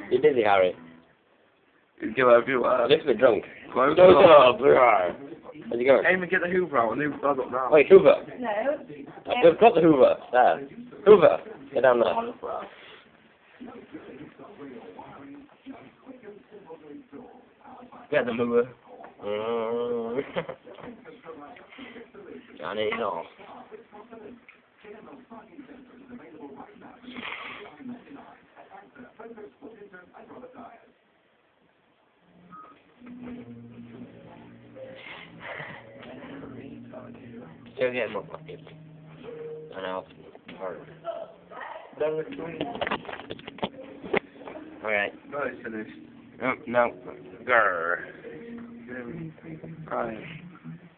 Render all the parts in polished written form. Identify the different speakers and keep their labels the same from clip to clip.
Speaker 1: You're busy, Harry.
Speaker 2: Go everywhere.
Speaker 1: Looks a bit drunk.
Speaker 2: Close
Speaker 1: Go
Speaker 2: the door.
Speaker 1: Where's he going?
Speaker 2: Aim and get the hoover out and hoover that up now.
Speaker 1: Wait, Hoover.
Speaker 3: No.
Speaker 1: We've got the Hoover. There. Hoover. Get down there.
Speaker 2: Get the hoover.
Speaker 1: Johnny, no. Still getting more pockets. And I'll Alright.
Speaker 2: No, it's finished.
Speaker 1: No, no. Grrr.
Speaker 2: Right.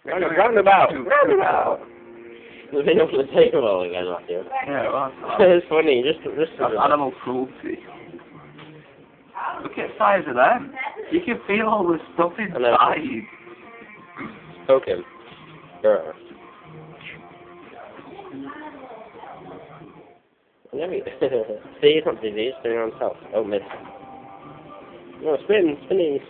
Speaker 1: Roundabout. Roundabout. There's been up to the table all again, Matthew.
Speaker 2: Yeah, well,
Speaker 1: It's funny, just
Speaker 2: that's animal cruelty. Look at the size of them. You can feel all the stuff inside.
Speaker 1: Poke him. Grrr. See, it's not dizzy, it's spinning on top. Oh, miss. No, spinning.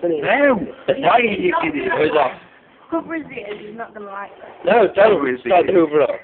Speaker 2: No! Why are you kidding?
Speaker 1: It was off.
Speaker 3: Hoover is it? He's not going to like that.
Speaker 1: No, don't start the Hoover up.